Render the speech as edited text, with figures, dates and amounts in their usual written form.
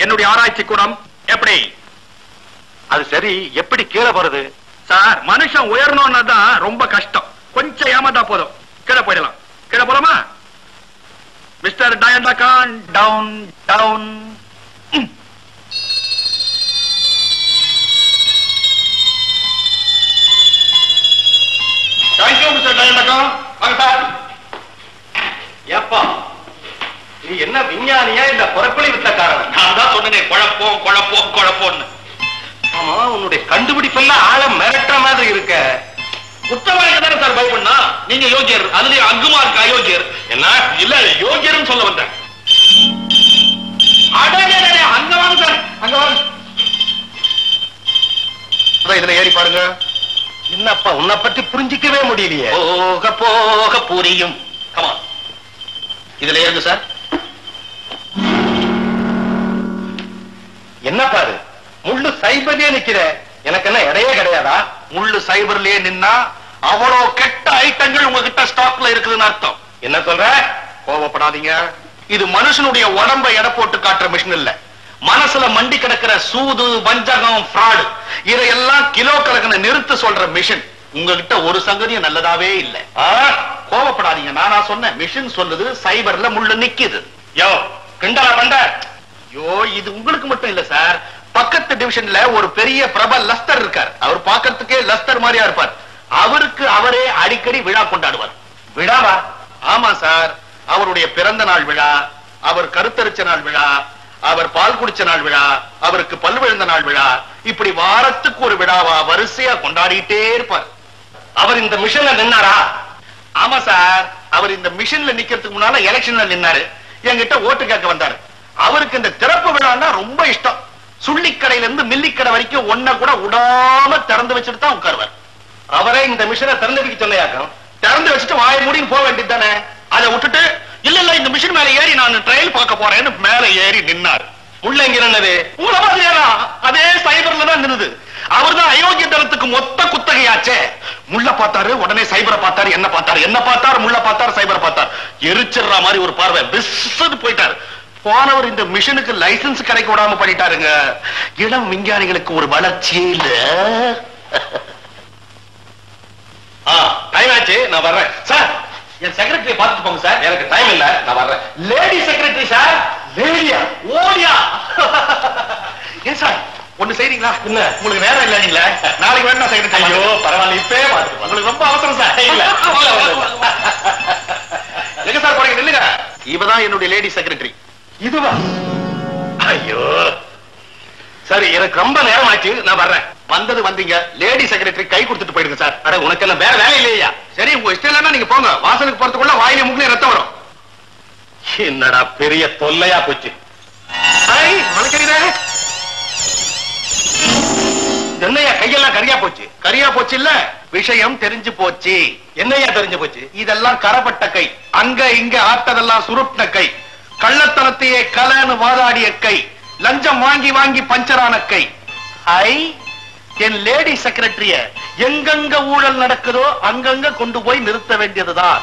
என்னுடைய ஆராய்ச்சி கூடம் எப்படி? அது சரி, எப்படி கீழே போறது? சார், மனுஷன் உயரணும்னா தான் ரொம்ப கஷ்டம். கொஞ்சம் ஏமாந்தா போதும், கீழே போயிடலாம். கீழே போலாமா? மிஸ்டர் டயண்டாகான், டவுன் டவுன். தேங்க்யூ மிஸ்டர் டயண்டாகான். வாங்க சார். ஏப்பா, நீ என்ன விஞ்ஞானியா இல்ல புறக்குழி வித்தக்காரன்? நான் தான் சொன்னேன், குழப்பம் குழப்பம் குழப்பம்னு. ஆமா, உன்னுடைய கண்டுபிடிப்பெல்லாம் ஆழ மிரட்டுற மாதிரி இருக்க. குற்றவாளிக்கு தானே சார் பயப்படா? நீங்க யோகியர், அதுலயும் அங்குமா இருக்கு அயோக்கியர். என்ன இல்ல, யோகியர்னு சொல்ல வந்தேன். அங்க வாங்க சார், அங்க வாங்க. இதுல ஏறி பாருங்க. என்னப்பா, உன்னை பத்தி புரிஞ்சிக்கவே முடியலையே. போக போக புரியும். கமா, இதுல ஏறுங்க சார். என்ன பாரு, முள்ளு சைபர்லயே நிக்கிற. எனக்கு என்ன இடையே கிடையாதா? முள்ளு சைபர்லயே நின்னா அவ்வளவு கெட்ட ஐட்டங்கள் உங்ககிட்ட ஸ்டாக்ல இருக்குதுன்னு அர்த்தம். என்ன சொல்ற? கோபப்படாதீங்க. இது மனுஷனுடைய உடம்ப எடை போட்டு காட்டுற மிஷின் இல்ல. மனசுல மண்டி கிடக்கிற சூது, வஞ்சகம், ஃப்ராடு இதையெல்லாம் கிலோ கணக்குன்னு நிறுத்த சொல்ற மிஷின். உங்ககிட்ட ஒரு சங்கதியும் நல்லதாவே இல்ல. கோபப்படாதீங்க. நானா சொன்னேன், மிஷின் சொல்லுது சைபர்ல முள்ளு நிக்குது. யோ, கிண்டலா பண்ற? யோ, இது உங்களுக்கு மட்டும் இல்ல சார். பக்கத்து டிவிஷன்ல ஒரு பெரிய பிரபல லஸ்தர் இருக்கார். அவர் பார்க்கிறதுக்கே லஸ்தர் மாதிரியா இருப்பார். அவருக்கு அவரே அடிக்கடி விழா கொண்டாடுவார். விழாவா? ஆமா சார். அவருடைய பிறந்த நாள் விழா, அவர் கருத்தரிச்ச நாள் விழா, அவர் பால் குடிச்ச நாள் விழா, அவருக்கு பல் விழுந்த நாள் விழா, இப்படி வாரத்துக்கு ஒரு விழாவா வரிசையா கொண்டாடிட்டே இருப்பார். அவர் இந்த மிஷன்ல நின்னாரா? ஆமா சார். அவர் இந்த மிஷன்ல நிக்கிறதுக்கு முன்னால எலெக்ஷன்ல நின்னாரு. என்கிட்ட ஓட்டு கேட்க வந்தாரு. அவருக்கு இந்த திறப்பு விழான்னா ரொம்ப இஷ்டம். சுள்ளிக்கடையில இருந்து மில்லிக்கடை வரைக்கும் ஒன்ன கூட விடாம திறந்து வச்சுட்டு தான் உட்காருவார். அவரே இந்த மிஷனை திறந்து வைக்க சொன்னையாக்கும். திறந்து வச்சுட்டு வாய மூடின்னு போக வேண்டியது தானே. அதை விட்டுட்டு இல்ல இல்ல இந்த மிஷின் மேல ஏறி நான் ட்ரையல் பார்க்க போறேன்னு மேல ஏறி நின்னாரு. உள்ள எங்க நின்னது? அதே சைபர்ல தான் நின்னுது. அவர் தான் அயோக்கிய தரத்துக்கு மொத்த குத்தகையாச்சே. முள்ள பார்த்தாரு, உடனே சைபரை பார்த்தாரு, என்ன பார்த்தாரு, என்ன பார்த்தாரு, முள்ள பார்த்தாரு, சைபரை பார்த்தாரு. எரிச்சிடுற மாதிரி ஒரு பார்வை பிஸ்ஸுன்னு போயிட்டாரு. போனவர் இந்த மிஷனுக்கு லைசன்ஸ் கிடைக்க விடாம பண்ணிட்டாருங்க. இளம் விஞ்ஞானிகளுக்கு ஒரு வளர்ச்சியே இல்ல. டைம் ஆச்சு, நான் வர்றேன். சார், என் செக்ரட்டரி பார்த்துட்டு போங்க சார். எனக்கு டைம் இல்ல, நான் வர்றேன். Lady secretary sir. லேடியா? ஓடியா? ஏன் சார் ஒண்ணு செய்றீங்களா? என்ன உங்களுக்கு நேரம் இல்ல? நீங்களே நாளைக்கு வேணா செக்ரட்டரி. ஐயோ பரவாயில்ல, இப்பவே பார்த்துட்டு உங்களுக்கு ரொம்ப அவசரம் சார். இல்ல எங்க சார் போறீங்க? நில்லுங்க. இவதான் என்னுடைய லேடி செக்ரட்டரி. இதுவா? ஐயோ சரி, எனக்கு ரொம்ப நேரம் ஆச்சு, நான் வர்றேன். வந்தது வந்தீங்க, லேடி செக்ரட்டரி கை கொடுத்துட்டு போயிடுங்க சார். அட, உனக்கு என்ன வேற வேலை இல்லையா? சரி, உங்க இஷ்டம் இல்லைன்னா நீங்க போங்க. வாசலுக்கு போறதுக்குள்ள வாயில முக்கிய ரத்தம் வரும். என்னடா பெரிய தொல்லையா போச்சு. என்னையா கையெல்லாம் கரியா போச்சு? கரியா போச்சு இல்ல, விஷயம் தெரிஞ்சு போச்சு. என்னையா தெரிஞ்சு போச்சு? இதெல்லாம் கரப்பட்ட கை. அங்க இங்க ஆட்டதெல்லாம் சுருட்டின கை. கள்ளத்தனத்தையே கலன்னு வாதாடிய கை. லஞ்சம் வாங்கி வாங்கி பஞ்சரான கை. என் லேடி செக்ரட்டரிய எங்கெங்க ஊழல் நடக்குதோ அங்கங்க கொண்டு போய் நிறுத்த வேண்டியதுதான்.